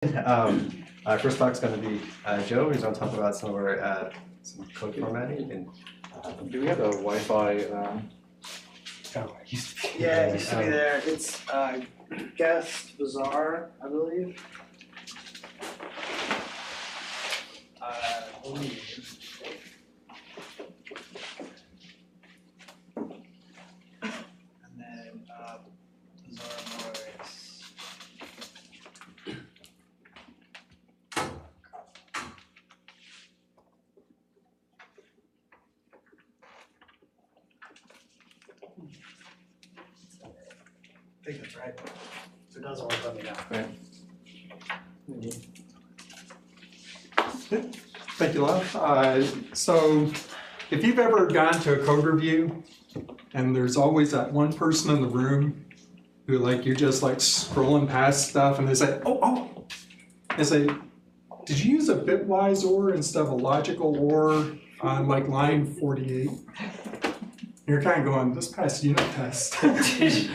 First talk's going to be Joe, who's going to talk about some of our some code formatting. And, do we have a Wi-Fi? Oh, it used to be. Yeah, it used to be there. It's guest bazaar, I believe. And then bazaar noise. I think that's right. If it doesn't work, let me know. Right. Thank you, Love. So if you've ever gone to a code review and there's always that one person in the room who you're just scrolling past stuff and they say, they say, did you use a bitwise OR instead of a logical OR on line 48? And you're kind of going, this passed unit test,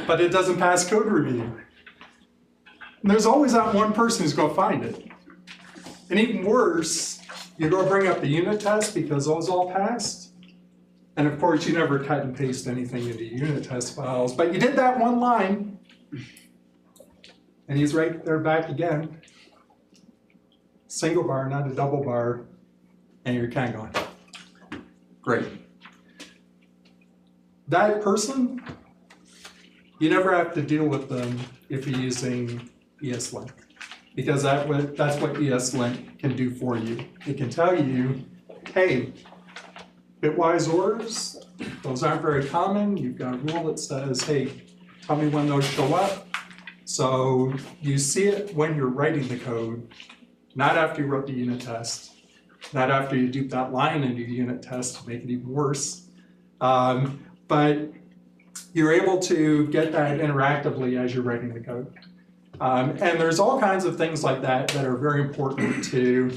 but it doesn't pass code review. And there's always that one person who's going to find it. And even worse, you go bring up the unit test because those all passed. And of course, you never cut and paste anything into unit test files, but you did that one line. And he's right there back again. Single bar, not a double bar. And you're kind of going, great. That person, you never have to deal with them if you're using ESLint. Because that's what ESLint can do for you. It can tell you, hey, bitwise ORs, those aren't very common. You've got a rule that says, hey, tell me when those show up. So you see it when you're writing the code, not after you wrote the unit test, not after you dupe that line into your unit test to make it even worse. But you're able to get that interactively as you're writing the code. And there's all kinds of things like that that are very important to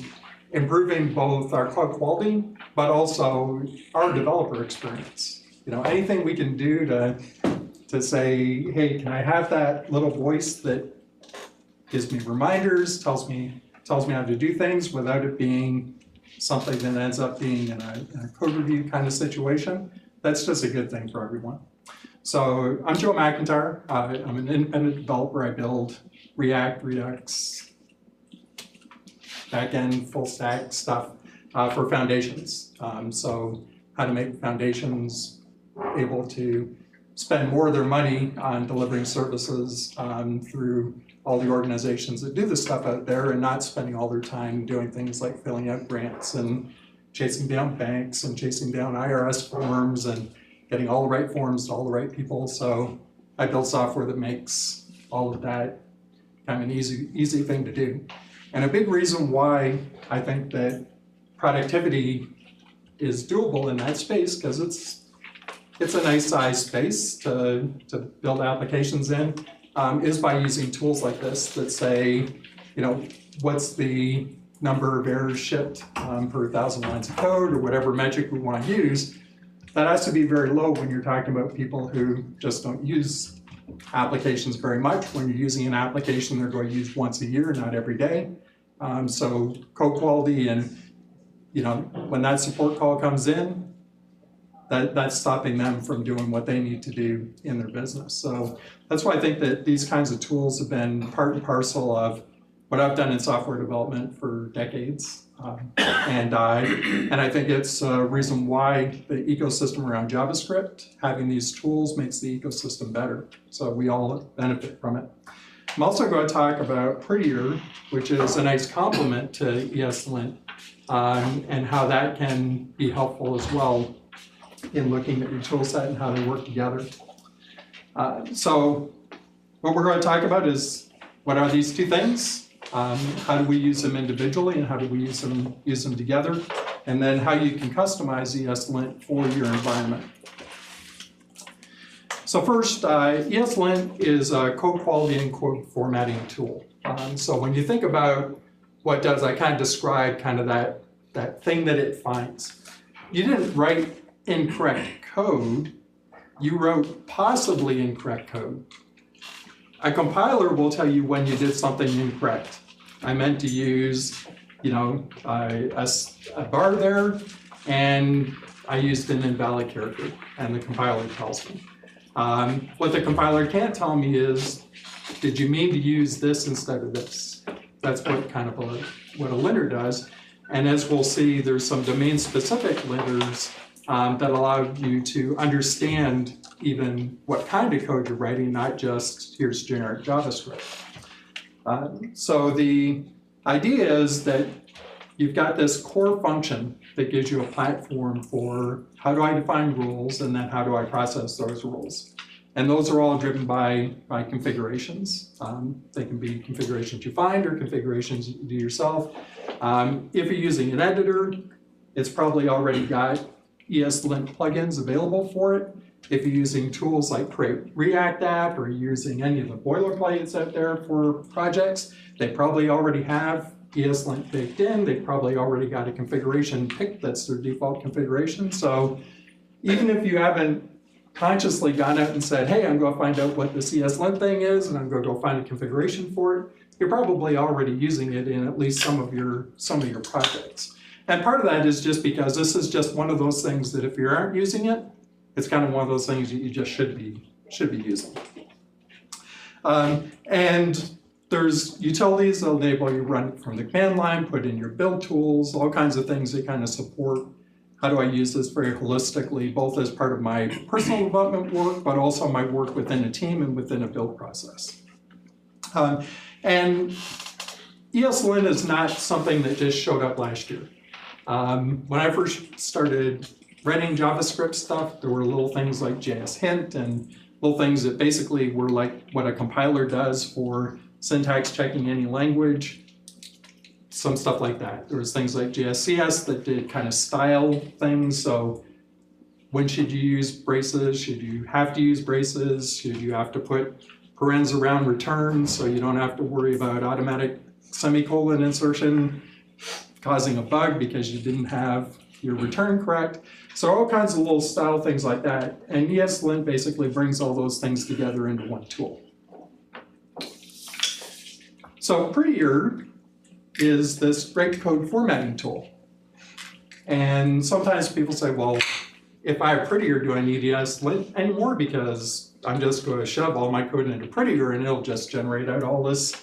improving both our code quality, but also our developer experience. Anything we can do to say, hey, can I have that little voice that gives me reminders, tells me how to do things without it being something that ends up being in a code review kind of situation. That's just a good thing for everyone. So I'm Joe McIntyre. I'm an independent developer. I build React, Redux, backend, full stack stuff for foundations. So how to make foundations able to spend more of their money on delivering services through all the organizations that do this stuff out there and not spending all their time doing things like filling out grants and chasing down banks and chasing down IRS forms and getting all the right forms to all the right people. So I build software that makes all of that kind of an easy thing to do. And a big reason why I think that productivity is doable in that space, because it's a nice size space to build applications in, is by using tools like this that say, what's the number of errors shipped per 1,000 lines of code or whatever metric we want to use. That has to be very low when you're talking about people who just don't use applications very much. When you're using an application, they're going to use once a year, not every day. So code quality and, when that support call comes in, that's stopping them from doing what they need to do in their business. So that's why I think that these kinds of tools have been part and parcel of what I've done in software development for decades. And I think it's a reason why the ecosystem around JavaScript, having these tools makes the ecosystem better. So we all benefit from it. I'm also going to talk about Prettier, which is a nice complement to ESLint, and how that can be helpful as well in looking at your tool set and how they work together. So what we're going to talk about is what are these two things? How do we use them individually and how do we use them together? And then how you can customize ESLint for your environment. So first, ESLint is a code quality and code formatting tool. So when you think about what does, I kind of described kind of that thing that it finds. You didn't write incorrect code, you wrote possibly incorrect code. A compiler will tell you when you did something incorrect. I meant to use, you know, a bar there, and I used an invalid character, and the compiler tells me. What the compiler can't tell me is, did you mean to use this instead of this? That's what kind of what a linter does. And as we'll see, there's some domain-specific linters that allow you to understand even what kind of code you're writing, not just here's generic JavaScript. So the idea is that you've got this core function that gives you a platform for how do I define rules, and then how do I process those rules. And those are all driven by configurations. They can be configurations you find or configurations you do yourself. If you're using an editor, it's probably already got ESLint plugins available for it. If you're using tools like Create React App, or you're using any of the boilerplates out there for projects, they probably already have ESLint baked in. They've probably already got a configuration picked that's their default configuration. So even if you haven't consciously gone out and said, hey, I'm going to find out what this ESLint thing is, and I'm going to go find a configuration for it, you're probably already using it in at least some of your projects. And part of that is just because this is just one of those things that if you aren't using it, it's kind of one of those things that you just should be using. And there's utilities that enable you to run it from the command line, put in your build tools, all kinds of things that kind of support how do I use this very holistically, both as part of my personal development work, but also my work within a team and within a build process. And ESLint is not something that just showed up last year. When I first started writing JavaScript stuff, there were little things like JS hint and little things that basically were like what a compiler does for syntax checking any language, some stuff like that. There was things like JSCS that did kind of style things. So when should you use braces? Should you have to use braces? Should you have to put parens around return so you don't have to worry about automatic semicolon insertion causing a bug because you didn't have your return correct? So all kinds of little style things like that. And ESLint basically brings all those things together into one tool. So Prettier is this great code formatting tool. And sometimes people say, well, if I have Prettier, do I need ESLint anymore? Because I'm just going to shove all my code into Prettier and it'll just generate out all this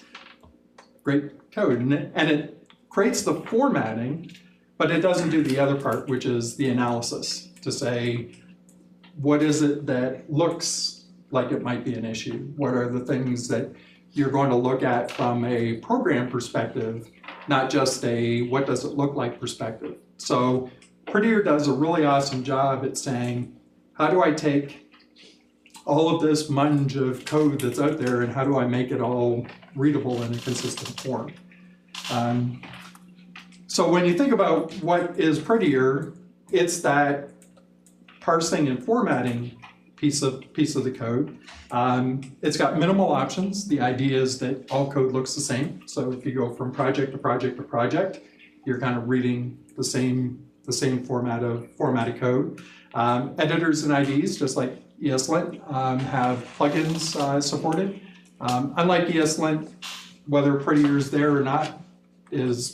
great code. And it creates the formatting, but it doesn't do the other part, which is the analysis to say, what is it that looks like it might be an issue? What are the things that you're going to look at from a program perspective, not just a what does it look like perspective. So Prettier does a really awesome job at saying, how do I take all of this munge of code that's out there and how do I make it all readable in a consistent form? So when you think about what is Prettier, it's that parsing and formatting piece of the code. It's got minimal options. The idea is that all code looks the same. So if you go from project to project to project, you're kind of reading the same formatted code. Editors and IDs, just like ESLint, have plugins supported. Unlike ESLint, whether Prettier is there or not is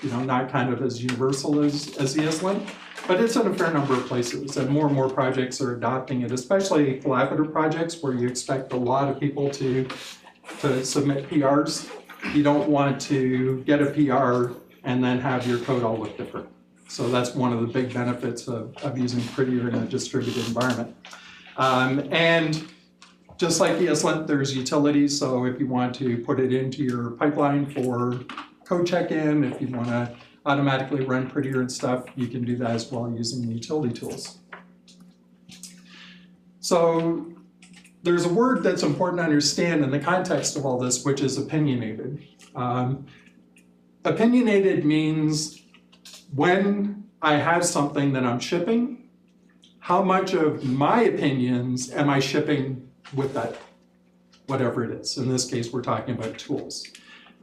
not kind of as universal as ESLint. But it's in a fair number of places, and more projects are adopting it, especially collaborative projects where you expect a lot of people to submit PRs. You don't want to get a PR and then have your code all look different. So that's one of the big benefits of using Prettier in a distributed environment. And just like ESLint, there's utilities. So if you want to put it into your pipeline for code check-in, if you want to automatically run Prettier and stuff, you can do that as well using the utility tools. So there's a word that's important to understand in the context of all this, which is opinionated. Opinionated means when I have something that I'm shipping, how much of my opinions am I shipping with that, whatever it is. In this case, we're talking about tools.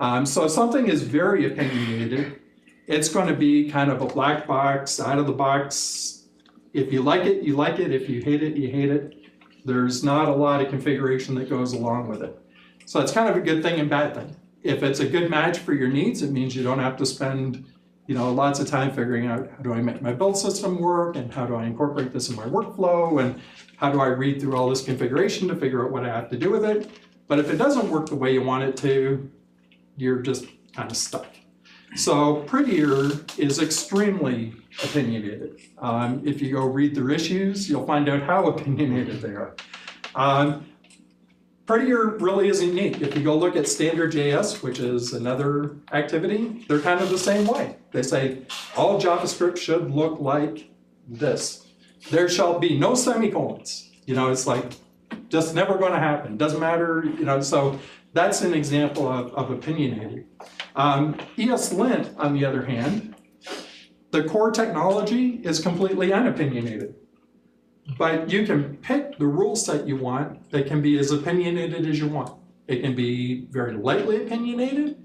So if something is very opinionated, it's going to be kind of a black box, out of the box. If you like it, you like it. If you hate it, you hate it. There's not a lot of configuration that goes along with it. So it's kind of a good thing and bad thing. if it's a good match for your needs, it means you don't have to spend lots of time figuring out how do I make my build system work and how do I incorporate this in my workflow and how do I read through all this configuration to figure out what I have to do with it. But if it doesn't work the way you want it to, you're just kind of stuck. So Prettier is extremely opinionated. If you go read their issues, you'll find out how opinionated they are. Prettier really isn't neat. If you go look at standard JS, which is another activity, they're kind of the same way. They say all JavaScript should look like this. There shall be no semicolons. It's like just never going to happen. Doesn't matter. So that's an example of opinionated. ESLint, on the other hand, the core technology is completely unopinionated. But you can pick the rule set you want that can be as opinionated as you want. It can be very lightly opinionated,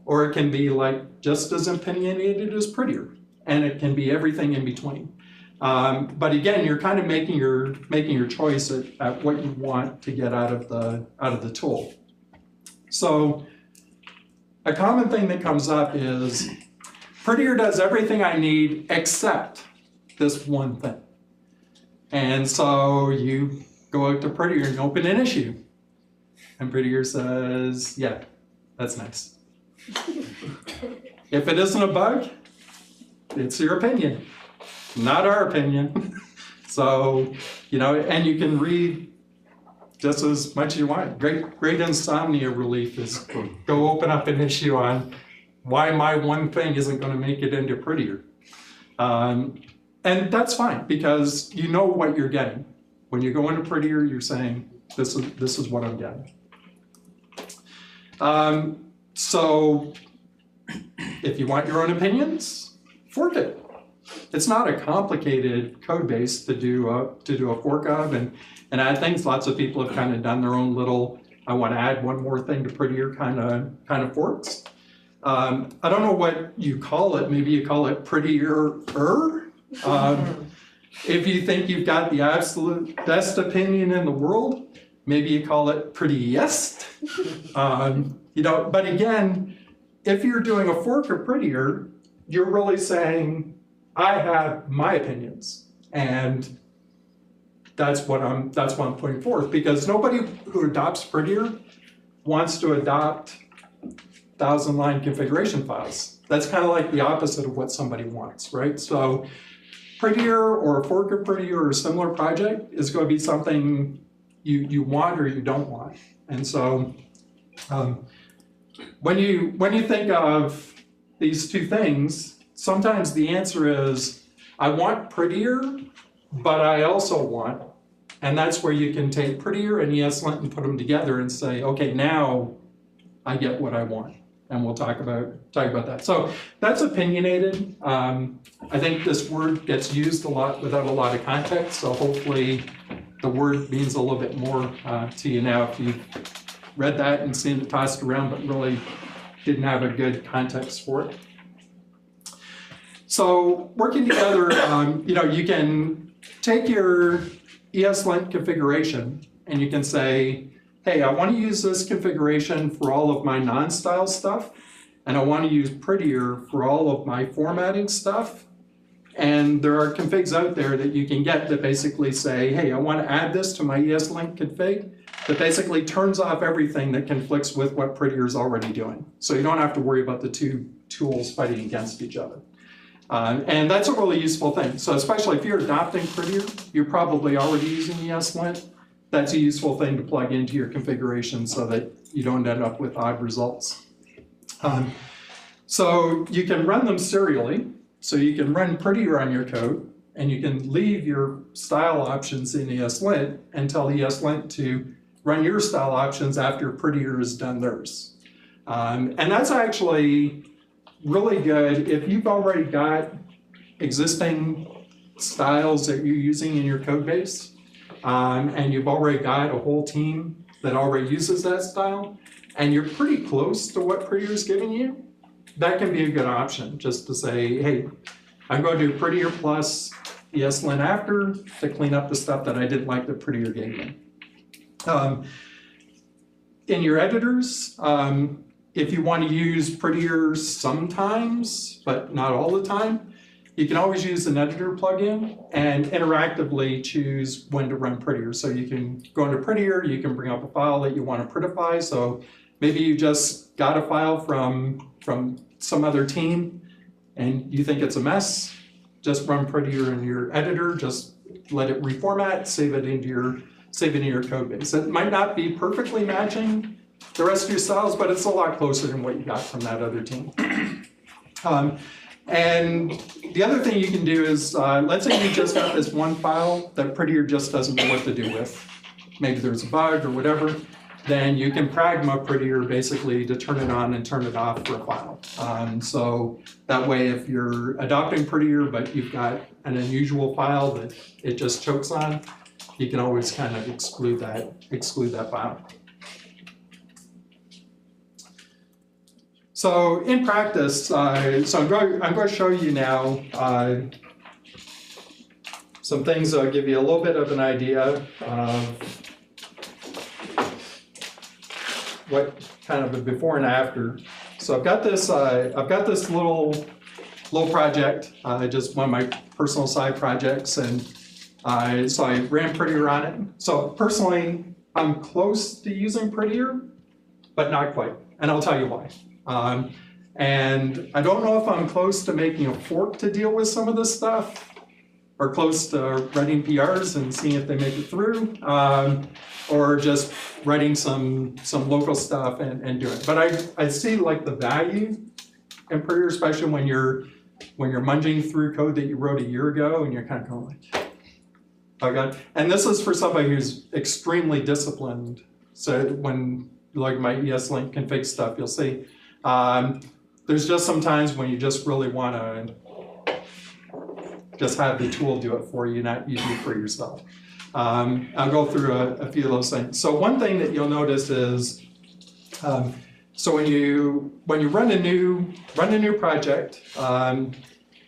or it can be like just as opinionated as Prettier, and it can be everything in between. But again, you're kind of making your choice at what you want to get out of the tool. So a common thing that comes up is Prettier does everything I need except this one thing. And so you go out to Prettier and open an issue. And Prettier says, yeah, that's nice. If it isn't a bug, it's your opinion, not our opinion. So, and you can read just as much as you want. Great insomnia relief is go open up an issue on why my one thing isn't going to make it into Prettier. And that's fine, because you know what you're getting. When you go into Prettier, you're saying, this is what I'm getting. So if you want your own opinions, fork it. It's not a complicated code base to do a fork of and add things. Lots of people have kind of done their own little, I want to add one more thing to Prettier kind of forks. I don't know what you call it. Maybe you call it Prettier-er. If you think you've got the absolute best opinion in the world, maybe you call it prettiest. But again, if you're doing a fork of Prettier, you're really saying, I have my opinions, and that's what I'm putting forth, because nobody who adopts Prettier wants to adopt 1,000-line configuration files. That's kind of like the opposite of what somebody wants, right? So Prettier or a fork of Prettier or a similar project is going to be something you want or you don't want. And so when you think of these two things, sometimes the answer is, I want Prettier, but I also want, and that's where you can take Prettier and ESLint and put them together and say, okay, now I get what I want. And we'll talk about that. So that's opinionated. I think this word gets used a lot without a lot of context. So hopefully the word means a little bit more to you now if you've read that and seen it tossed around, but really didn't have a good context for it. So working together, you can take your ESLint configuration and you can say, hey, I want to use this configuration for all of my non-style stuff, and I want to use Prettier for all of my formatting stuff. And there are configs out there that you can get that basically say, hey, I want to add this to my ESLint config that basically turns off everything that conflicts with what Prettier is already doing. So you don't have to worry about the two tools fighting against each other. And that's a really useful thing. So especially if you're adopting Prettier, you're probably already using ESLint. That's a useful thing to plug into your configuration so that you don't end up with odd results. So you can run them serially. So you can run Prettier on your code, and you can leave your style options in ESLint and tell ESLint to run your style options after Prettier has done theirs. And that's actually really good if you've already got existing styles that you're using in your code base. And you've already got a whole team that already uses that style, and you're pretty close to what Prettier is giving you, that can be a good option, just to say, hey, I'm going to do Prettier plus ESLint after to clean up the stuff that I didn't like that Prettier gave me. In your editors, if you want to use Prettier sometimes, but not all the time, you can always use an editor plugin and interactively choose when to run Prettier. So you can go into Prettier, you can bring up a file that you want to prettify. So maybe you just got a file from some other team and you think it's a mess, just run Prettier in your editor, just let it reformat, save it into your code base. It might not be perfectly matching the rest of your styles, but it's a lot closer than what you got from that other team. And the other thing you can do is, let's say you just got this one file that Prettier just doesn't know what to do with. Maybe there's a bug or whatever. Then you can pragma Prettier basically to turn it on and turn it off for a file. So that way, if you're adopting Prettier, but you've got an unusual file that it just chokes on, you can always kind of exclude that file. So in practice, so I'm going to show you now some things that'll give you a little bit of an idea of what kind of a before and after. So I've got this little project, just one of my personal side projects, and so I ran Prettier on it. So personally, I'm close to using Prettier, but not quite, and I'll tell you why. And I don't know if I'm close to making a fork to deal with some of this stuff, or close to writing PRs and seeing if they make it through, or just writing some local stuff and do it. But I see like the value in Prettier, especially when you're munging through code that you wrote a year ago, and you're kind of going like, oh God. And this is for somebody who's extremely disciplined. So when like my ESLint config stuff, you'll see. There's just some times when you just really want to just have the tool do it for you, not you do it for yourself. I'll go through a few of those things. So one thing that you'll notice is, so when you run a new project, and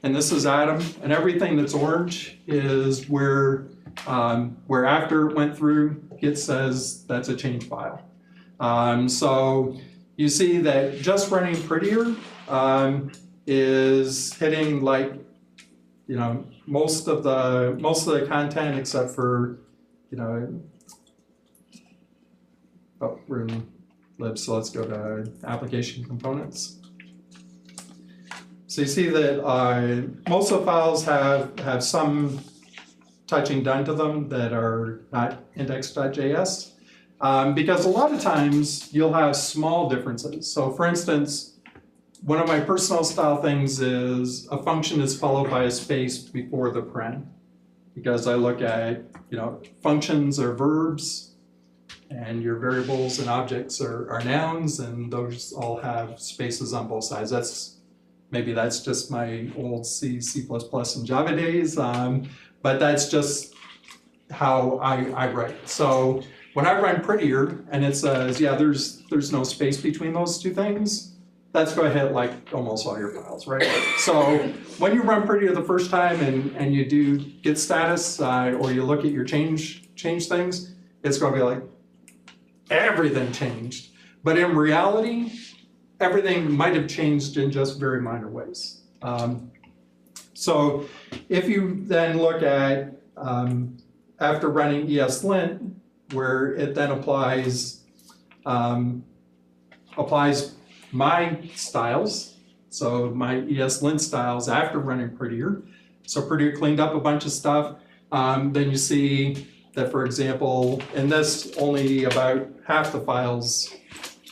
this is Adam, and everything that's orange is where after it went through, Git says that's a change file. So you see that just running Prettier is hitting like, you know, most of the content except for, you know, oh, we're in lib, so let's go to application components. So you see that most of the files have some touching done to them that are not index.js. Because a lot of times you'll have small differences. So for instance, one of my personal style things is a function is followed by a space before the paren. Because I look at, you know, functions are verbs and your variables and objects are nouns, and those all have spaces on both sides. Maybe that's just my old C++, and Java days, but that's just how I write. So when I run Prettier and it says, yeah, there's no space between those two things, that's going to hit like almost all your files, right? So when you run Prettier the first time and you do git status or you look at your change things, it's going to be like, everything changed. But in reality, everything might have changed in just very minor ways. So if you then look at, after running ESLint, where it then applies my styles, so my ESLint styles after running Prettier. So Prettier cleaned up a bunch of stuff. Then you see that, for example, in this, only about half the files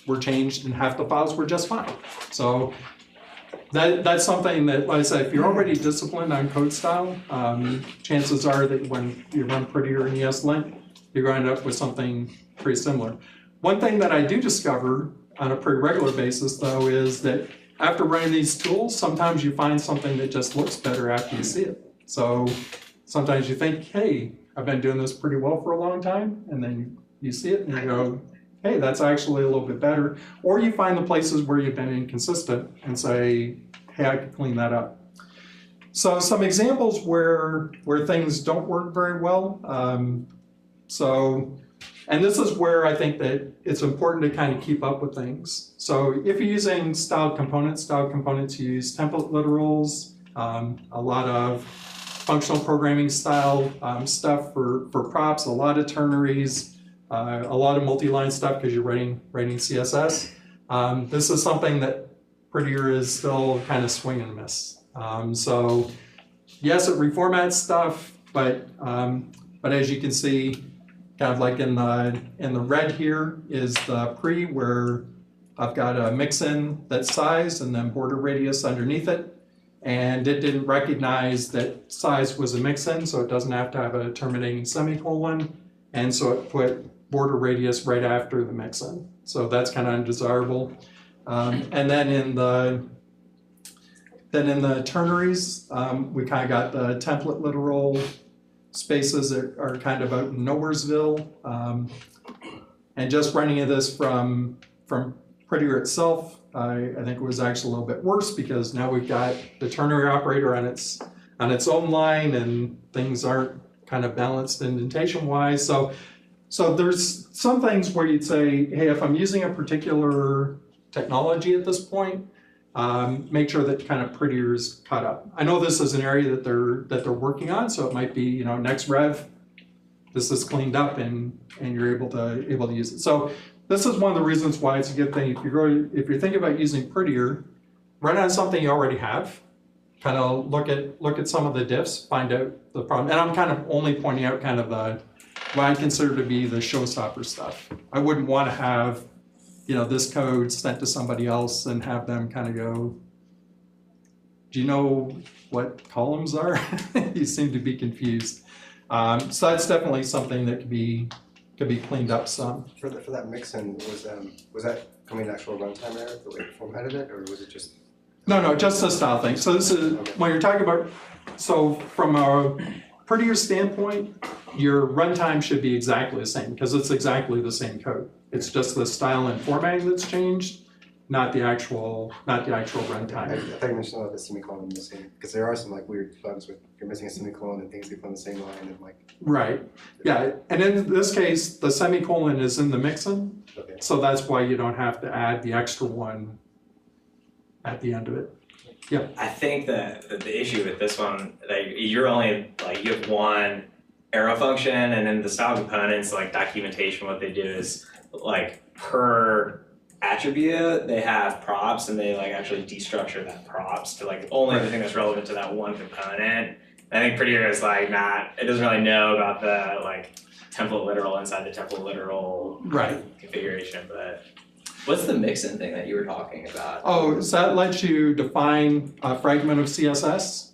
were changed and half the files were just fine. So that's something that, like I said, if you're already disciplined on code style, chances are that when you run Prettier in ESLint, you're going to end up with something pretty similar. One thing that I do discover on a pretty regular basis, though, is that after running these tools, sometimes you find something that just looks better after you see it. So sometimes you think, hey, I've been doing this pretty well for a long time, and then you see it and you go, hey, that's actually a little bit better. Or you find the places where you've been inconsistent and say, hey, I could clean that up. So some examples where things don't work very well. So And this is where I think that it's important to kind of keep up with things. So if you're using styled components use template literals, a lot of functional programming style stuff for props, a lot of ternaries, a lot of multi-line stuff because you're writing CSS. This is something that Prettier is still kind of swing and miss. So yes, it reformats stuff, but as you can see, kind of like in the red here is the pre where I've got a mix-in that's size and then border radius underneath it. And it didn't recognize that size was a mix-in, so it doesn't have to have a terminating semicolon. And so it put border radius right after the mix-in. So that's kind of undesirable. And then in the ternaries, we kind of got the template literal spaces that are kind of out in nowheresville. And just running this from Prettier itself, I think it was actually a little bit worse because now we've got the ternary operator on its own line and things aren't kind of balanced indentation wise. So there's some things where you'd say, hey, if I'm using a particular technology at this point, make sure that kind of Prettier's caught up. I know this is an area that they're working on, so it might be, next rev, this is cleaned up and you're able to use it. So this is one of the reasons why it's a good thing. If you're thinking about using Prettier, run on something you already have. Kind of look at some of the diffs, find out the problem. And I'm kind of only pointing out kind of what I consider to be the showstopper stuff. I wouldn't want to have this code sent to somebody else and have them kind of go, do you know what columns are? You seem to be confused. So that's definitely something that could be cleaned up some. For that mix-in, was that coming actual runtime error, the way you formatted it, or was it just? No, just a style thing. So this is, okay. When you're talking about, so from a Prettier standpoint, your runtime should be exactly the same because it's exactly the same code. It's just the style and formatting that's changed, not the actual runtime. I thought you mentioned about the semicolon missing, because there are some like weird bugs with you're missing a semicolon and things get put on the same line and like. Right. Yeah, and in this case, the semicolon is in the mixin, okay. So that's why you don't have to add the extra one at the end of it. Yeah. I think that the issue with this one, that you're only you have one arrow function, and then the style components, like documentation, what they do is per attribute they have props, and they actually destructure that props to only the thing that's relevant to that one component. I think Prettier is it doesn't really know about the template literal inside the template literal configuration. But what's the mix-in thing that you were talking about? Oh, so that lets you define a fragment of CSS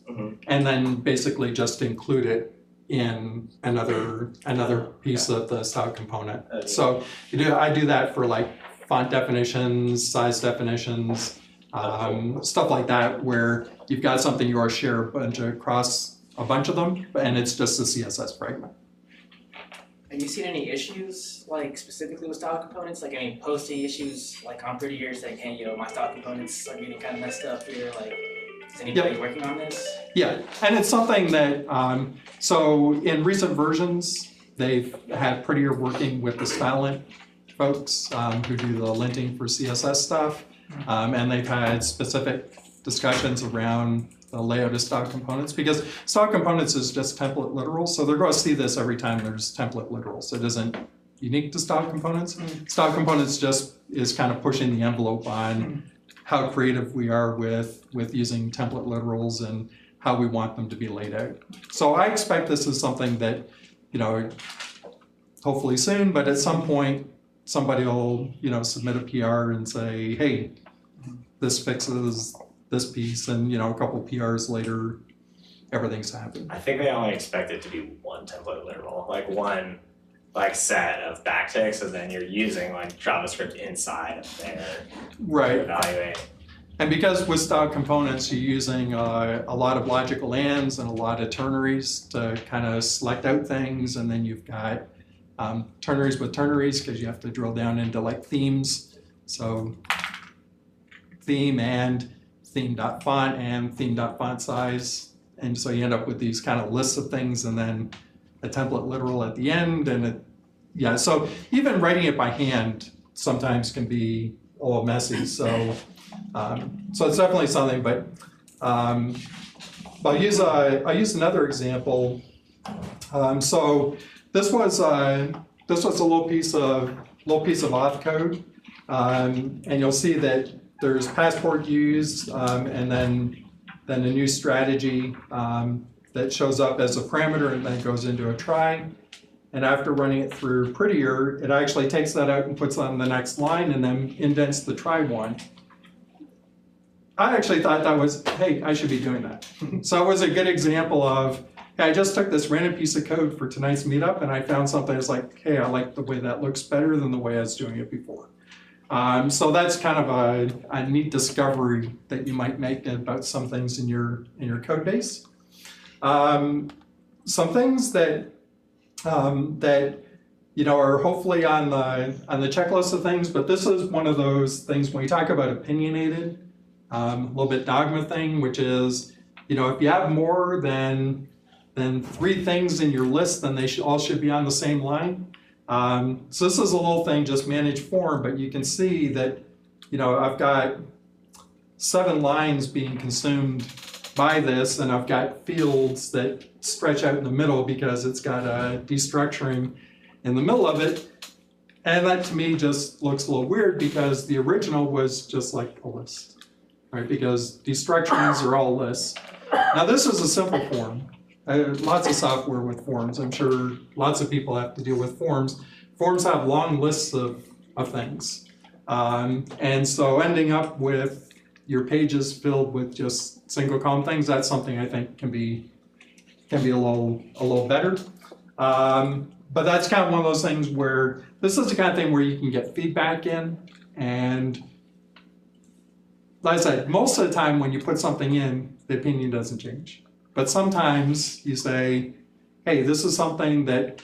and then basically just include it in another piece of the style component. Okay. So I do that for font definitions, size definitions, stuff like that, where you've got something you already share across a bunch of them, and it's just a CSS fragment. Have you seen any issues, specifically with style components? Any posting issues, on Prettier saying, hey, my style components are getting kind of messed up here? Is anybody working on this? Yeah, and it's something that, so in recent versions, they've had Prettier working with the StyleLint folks who do the linting for CSS stuff, and they've had specific discussions around the layout of style components, because style components is just template literal, so they're going to see this every time there's template literal, so it isn't unique to style components. Style components just is kind of pushing the envelope on how creative we are with using template literals and how we want them to be laid out. So I expect this is something that, hopefully soon, but at some point somebody will, submit a PR and say, hey, this fixes this piece, and a couple PRs later, everything's happened. I think they only expect it to be one template literal, one set of backticks, and then you're using JavaScript inside of there to evaluate. And because with style components, you're using a lot of logical ands and a lot of ternaries to kind of select out things, and then you've got ternaries with ternaries because you have to drill down into themes. So theme and theme.font and theme.font size. And so you end up with these kind of lists of things and then a template literal at the end, and yeah, so even writing it by hand sometimes can be a little messy. So so it's definitely something. But I'll use another example. So this was a little piece of auth code, and you'll see that there's passport used, and then a new strategy that shows up as a parameter and then goes into a try. And after running it through Prettier, it actually takes that out and puts it on the next line and then indents the try one. I actually thought that was, hey, I should be doing that. So it was a good example of, hey, I just took this random piece of code for tonight's meetup and I found something that's like, hey, I like the way that looks better than the way I was doing it before. So that's kind of a neat discovery that you might make about some things in your code base. Some things that are hopefully on the checklist of things, but this is one of those things when we talk about opinionated, a little bit dogma thing, which is, if you have more than 3 things in your list, then they all should be on the same line. So this is a little thing, just manage form, but you can see that, I've got 7 lines being consumed by this, and I've got fields that stretch out in the middle because it's got a destructuring in the middle of it. And that to me just looks a little weird because the original was just like a list, right? Because destructurings are all lists. Now this is a simple form. Lots of software with forms. I'm sure lots of people have to deal with forms. Forms have long lists of things. And so ending up with your pages filled with just single column things, that's something I think can be a little better. But that's kind of one of those things where this is the kind of thing where you can get feedback in. And like I said, most of the time when you put something in, the opinion doesn't change. But sometimes you say, hey, this is something that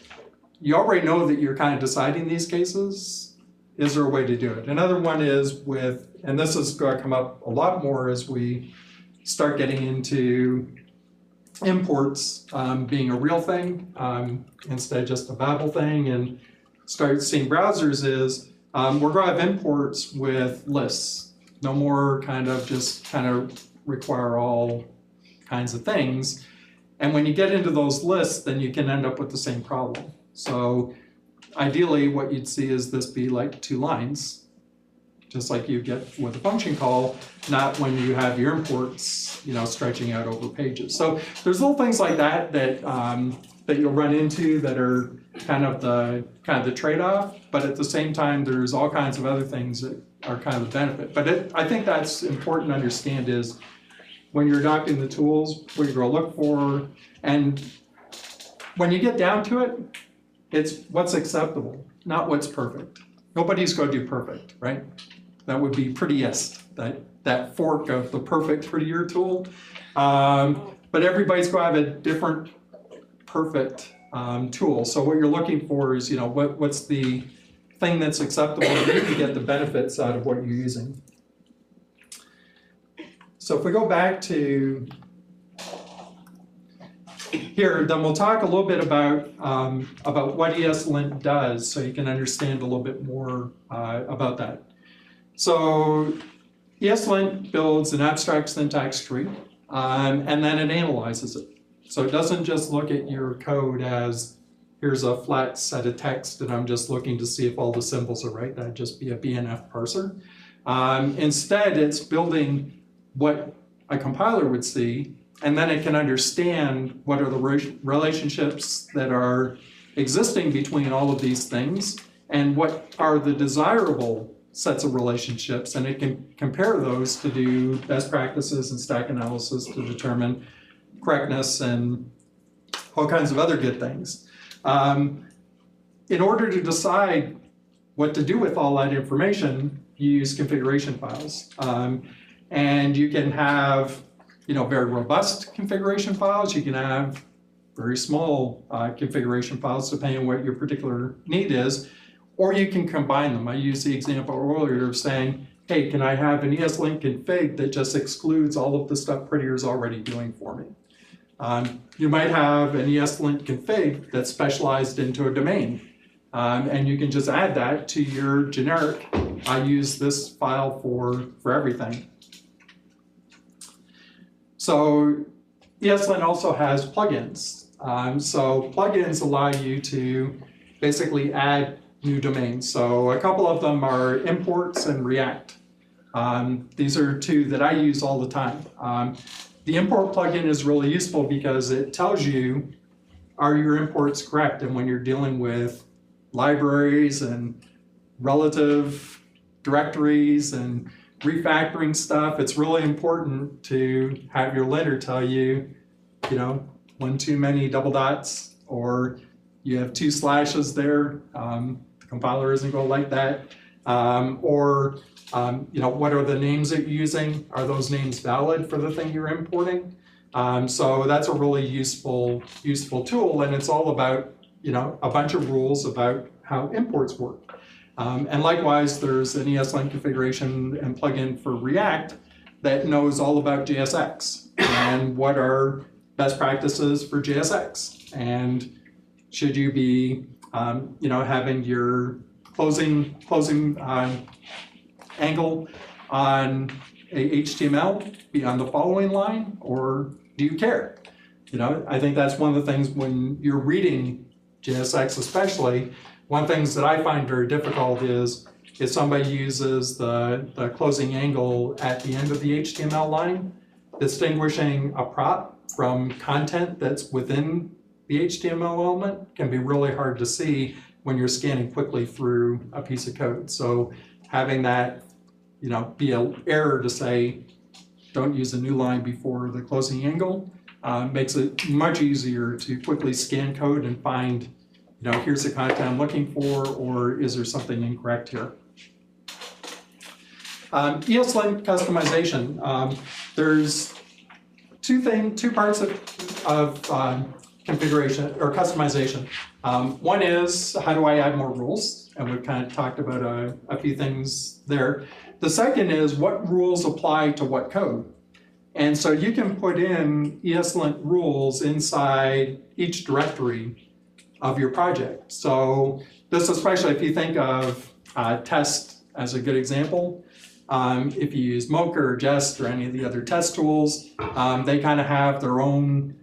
you already know that you're kind of deciding these cases. Is there a way to do it? Another one is with, and this is going to come up a lot more as we start getting into imports being a real thing instead of just a Babel thing, and start seeing browsers is we're going to have imports with lists. No more kind of require all kinds of things. And when you get into those lists, then you can end up with the same problem. So ideally what you'd see is this be like 2 lines, just like you get with a function call, not when you have your imports, stretching out over pages. So there's little things like that that you'll run into that are kind of the trade-off, but at the same time there's all kinds of other things that are kind of the benefit. But I think that's important to understand is when you're adopting the tools, what you're going to look for, and when you get down to it, it's what's acceptable, not what's perfect. Nobody's going to do perfect, right? That would be Prettiest, that fork of the perfect Prettier tool. But everybody's going to have a different perfect tool. So what you're looking for is, what's the thing that's acceptable and you can get the benefits out of what you're using. So if we go back to here, then we'll talk a little bit about what ESLint does so you can understand a little bit more about that. So ESLint builds an abstract syntax tree and then it analyzes it. So it doesn't just look at your code as here's a flat set of text and I'm just looking to see if all the symbols are right. That'd just be a BNF parser. Instead, it's building what a compiler would see, and then it can understand what are the relationships that are existing between all of these things and what are the desirable sets of relationships, and it can compare those to do best practices and stack analysis to determine correctness and all kinds of other good things. In order to decide what to do with all that information, you use configuration files. And you can have, very robust configuration files. You can have very small configuration files depending on what your particular need is, or you can combine them. I used the example earlier of saying, hey, can I have an ESLint config that just excludes all of the stuff Prettier is already doing for me? You might have an ESLint config that's specialized into a domain. And you can just add that to your generic. I use this file for everything. So ESLint also has plugins. So plugins allow you to basically add new domains. So a couple of them are imports and React. These are two that I use all the time. The import plugin is really useful because it tells you, are your imports correct? And when you're dealing with libraries and relative directories and refactoring stuff, it's really important to have your linter tell you, one too many double dots, or you have 2 slashes there. The compiler isn't going to like that. Or what are the names that you're using? Are those names valid for the thing you're importing? So that's a really useful tool, and it's all about a bunch of rules about how imports work. And likewise, there's an ESLint configuration and plugin for React that knows all about JSX and what are best practices for JSX, and should you be having your closing angle on a HTML be on the following line, or do you care? I think that's one of the things when you're reading JSX especially, one of the things that I find very difficult is if somebody uses the closing angle at the end of the HTML line, distinguishing a prop from content that's within the HTML element can be really hard to see when you're scanning quickly through a piece of code. So having that be an error to say, don't use a new line before the closing angle, makes it much easier to quickly scan code and find, here's the content I'm looking for, or is there something incorrect here? ESLint customization. There's two parts of configuration or customization. One is, how do I add more rules? And we've kind of talked about a few things there. The second is, what rules apply to what code? And so you can put in ESLint rules inside each directory of your project. So this, especially if you think of test as a good example, if you use Mocha or Jest or any of the other test tools, they kind of have their own,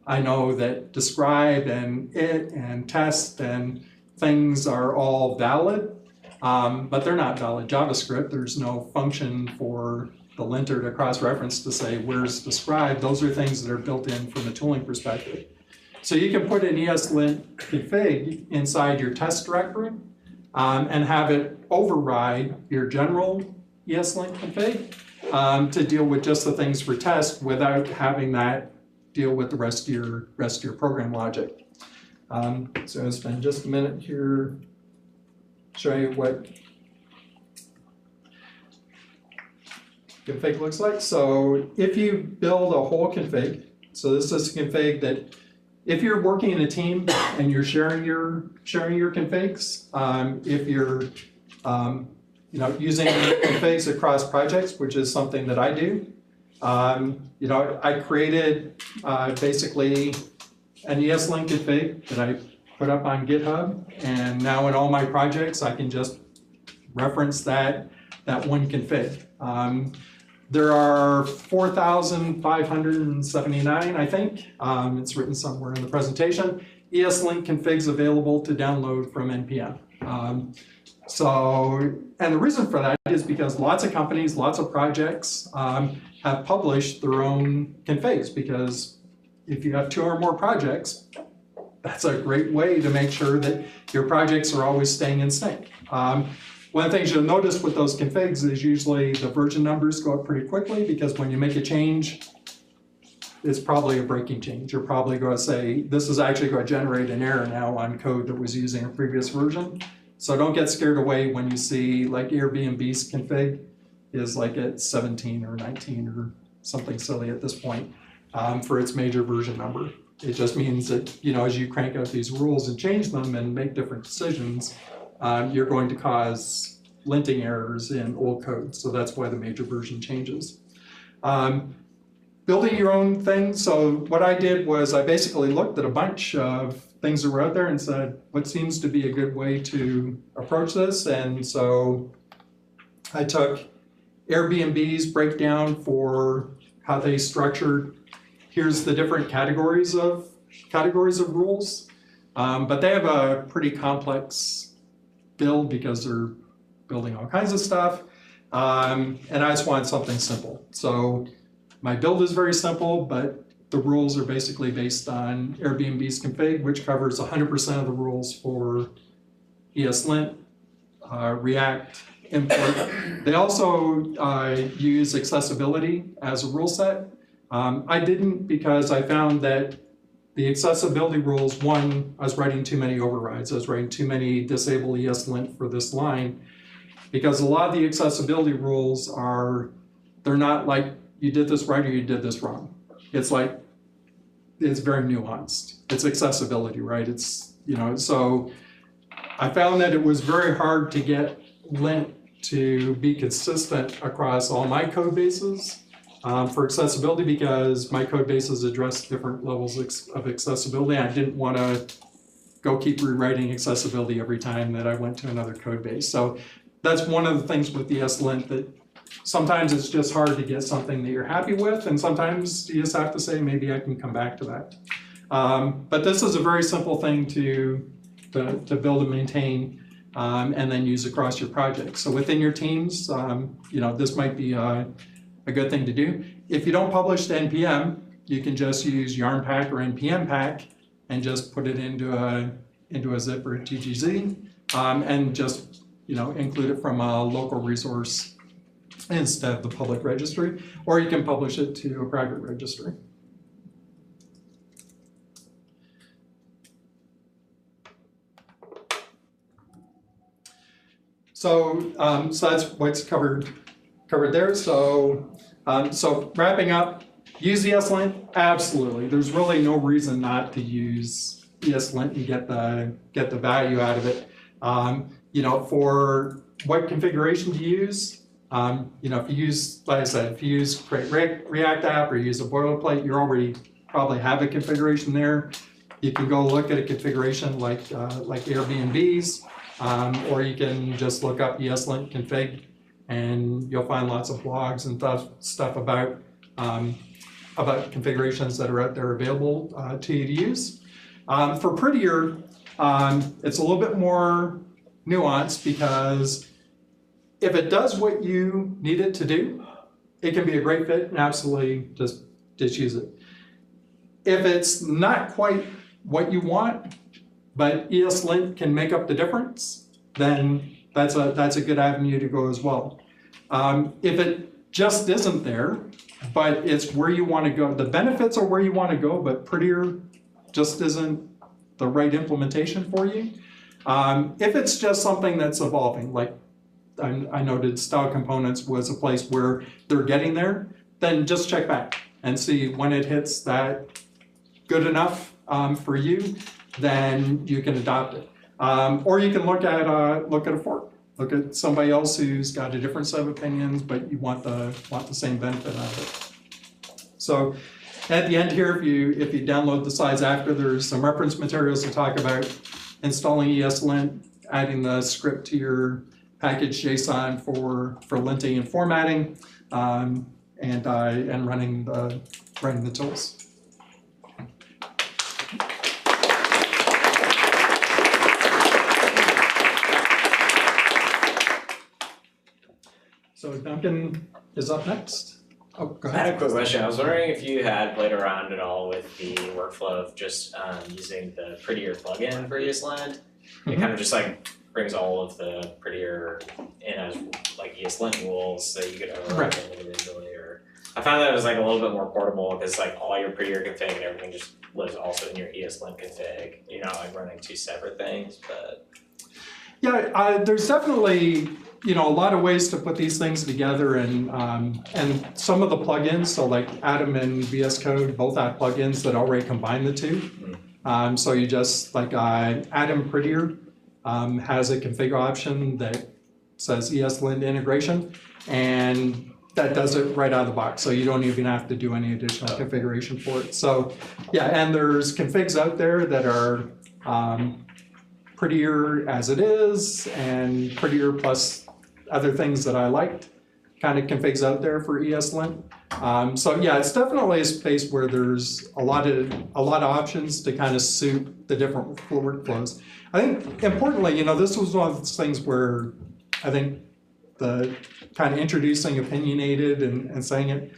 I know that describe and it and test and things are all valid, but they're not valid. JavaScript, there's no function for the linter to cross-reference to say where's described. Those are things that are built in from a tooling perspective. So you can put an ESLint config inside your test directory and have it override your general ESLint config to deal with just the things for test without having that deal with the rest of your program logic. So I'll spend just a minute here showing you what config looks like. So if you build a whole config, so this is a config that if you're working in a team and you're sharing your configs, if you're using configs across projects, which is something that I do, I created basically an ESLint config that I put up on GitHub, and now in all my projects I can just reference that one config. There are 4,579, I think. It's written somewhere in the presentation. ESLint configs available to download from NPM. And the reason for that is because lots of companies, lots of projects have published their own configs, because if you have 2 or more projects, that's a great way to make sure that your projects are always staying in sync. One of the things you'll notice with those configs is usually the version numbers go up pretty quickly, because when you make a change, it's probably a breaking change. You're probably going to say, this is actually going to generate an error now on code that was using a previous version. So don't get scared away when you see like Airbnb's config is like at 17 or 19 or something silly at this point for its major version number. It just means that, as you crank out these rules and change them and make different decisions, you're going to cause linting errors in old code. So that's why the major version changes. Building your own thing. So what I did was I basically looked at a bunch of things that were out there and said, what seems to be a good way to approach this? And so I took Airbnb's breakdown for how they structured, here's the different categories of rules. But they have a pretty complex build because they're building all kinds of stuff. And I just wanted something simple. So my build is very simple, but the rules are basically based on Airbnb's config, which covers 100% of the rules for ESLint, React, import. They also use accessibility as a rule set. I didn't because I found that the accessibility rules, one, I was writing too many overrides. I was writing too many disable ESLint for this line because a lot of the accessibility rules they're not like you did this right or you did this wrong. It's like, it's very nuanced. It's accessibility, right? It's, so I found that it was very hard to get lint to be consistent across all my code bases for accessibility because my code bases address different levels of accessibility. I didn't want to go keep rewriting accessibility every time that I went to another code base. So that's one of the things with ESLint that sometimes it's just hard to get something that you're happy with, and sometimes you just have to say, maybe I can come back to that. But this is a very simple thing to build and maintain and then use across your project. So within your teams, this might be a good thing to do. If you don't publish to NPM, you can just use yarn pack or npm pack and just put it into a zip or a TGZ and just include it from a local resource instead of the public registry, or you can publish it to a private registry. So that's what's covered there. So wrapping up, use ESLint? Absolutely. There's really no reason not to use ESLint and get the value out of it. For what configuration to use, if you use, like I said, if you use create React app or use a boilerplate, you already probably have a configuration there. You can go look at a configuration like Airbnb's, or you can just look up ESLint config, and you'll find lots of blogs and stuff about configurations that are out there available to you to use. For Prettier, it's a little bit more nuanced because if it does what you need it to do, it can be a great fit and absolutely just use it. If it's not quite what you want, but ESLint can make up the difference, then that's a good avenue to go as well. If it just isn't there, but it's where you want to go, the benefits are where you want to go, but Prettier just isn't the right implementation for you. If it's just something that's evolving, like I noted style components was a place where they're getting there, then just check back and see when it hits that good enough for you, then you can adopt it. Or you can look at a fork. Look at somebody else who's got a different set of opinions, but you want the same benefit out of it. So at the end here, if you download the slides after, there's some reference materials to talk about installing ESLint, adding the script to your package JSON for linting and formatting, and running the tools. So Duncan is up next. Oh, go ahead. I had a quick question. I was wondering if you had played around at all with the workflow of just using the Prettier plugin for ESLint. It kind of just like brings all of the Prettier in as like ESLint rules, so you could override them individually. Or I found that it was like a little bit more portable because like all your Prettier config and everything just lives also in your ESLint config. You're not like running two separate things, but yeah, there's definitely a lot of ways to put these things together, and some of the plugins, so like Atom and VS Code both have plugins that already combine the two. So you just like Atom Prettier has a configure option that says ESLint integration, and that does it right out of the box. So you don't even have to do any additional configuration for it. So yeah, and there's configs out there that are Prettier as it is, and Prettier plus other things that I liked, kind of configs out there for ESLint. So yeah, it's definitely a space where there's a lot of options to kind of suit the different workflows. I think importantly, you know, this was one of those things where I think the kind of introducing opinionated and saying it,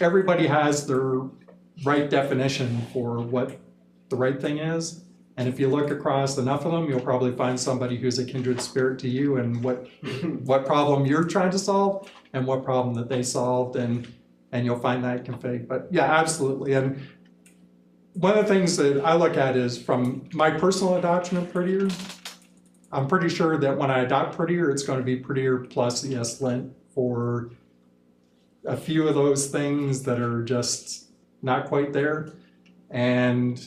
everybody has their right definition for what the right thing is. And if you look across enough of them, you'll probably find somebody who's a kindred spirit to you and what problem you're trying to solve and what problem that they solved, and you'll find that config. But yeah, absolutely. And one of the things that I look at is from my personal adoption of Prettier, I'm pretty sure that when I adopt Prettier, it's going to be Prettier plus ESLint for a few of those things that are just not quite there. And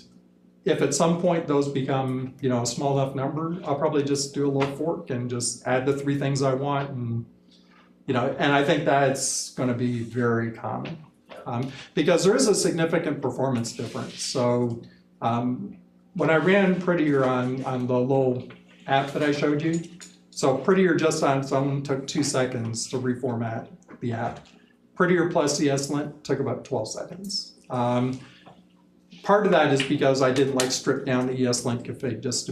if at some point those become, you know, a small enough number, I'll probably just do a little fork and just add the 3 things I want, and you know, and I think that's going to be very common because there is a significant performance difference. So when I ran Prettier on the little app that I showed you, so Prettier just on its own took 2 seconds to reformat the app. Prettier plus ESLint took about 12 seconds. Part of that is because I didn't like strip down the ESLint config just to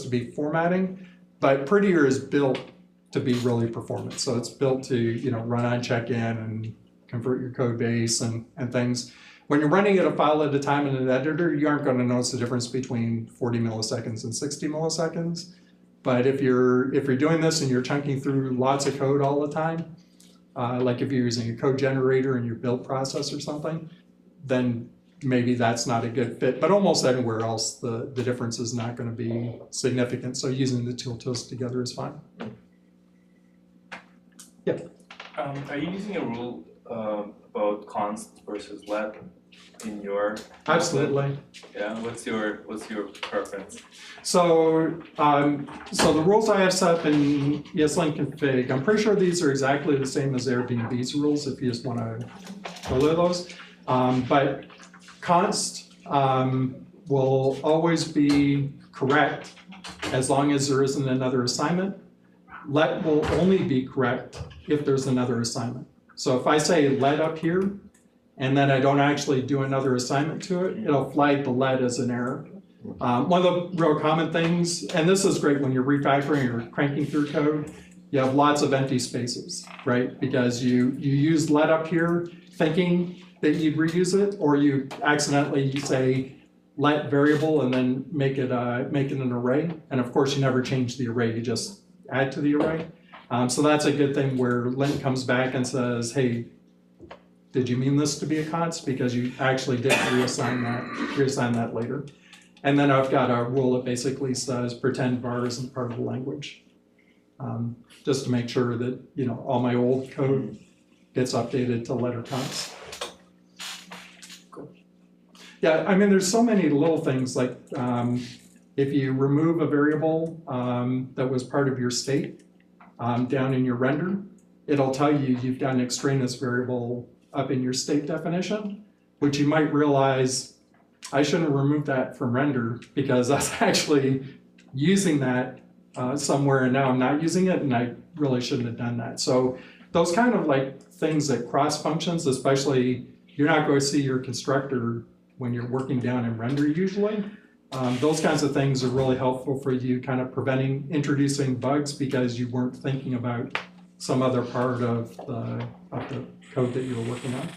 be formatting, but Prettier is built to be really performant. So it's built to, you know, run on check-in and convert your code base and things. When you're running it a file at a time in an editor, you aren't going to notice the difference between 40 milliseconds and 60 milliseconds. But if you're doing this and you're chunking through lots of code all the time, like if you're using a code generator in your build process or something, then maybe that's not a good fit. But almost anywhere else, the difference is not going to be significant. So using the two tools together is fine. Yeah. Are you using a rule about const versus let in your? Absolutely. Yeah. What's your preference? So so the rules I have set up in ESLint config, I'm pretty sure these are exactly the same as Airbnb's rules if you just want to go through those. But const will always be correct as long as there isn't another assignment. Let will only be correct if there's another assignment. So if I say let up here, and then I don't actually do another assignment to it, it'll flag the let as an error. One of the real common things, and this is great when you're refactoring or cranking through code, you have lots of empty spaces, right? Because you use let up here thinking that you'd reuse it, or you accidentally say let variable and then make it an array. And of course, you never change the array, you just add to the array. So that's a good thing where lint comes back and says, hey, did you mean this to be a const? Because you actually didn't reassign that later. And then I've got a rule that basically says pretend var isn't part of the language. Just to make sure that, you know, all my old code gets updated to letter const. Cool. Yeah, I mean, there's so many little things like if you remove a variable that was part of your state down in your render, it'll tell you you've got an extraneous variable up in your state definition, which you might realize I shouldn't have removed that from render because I was actually using that somewhere and now I'm not using it and I really shouldn't have done that. So those kind of like things that cross functions, especially you're not going to see your constructor when you're working down in render usually. Those kinds of things are really helpful for you kind of introducing bugs because you weren't thinking about some other part of the code that you were working on.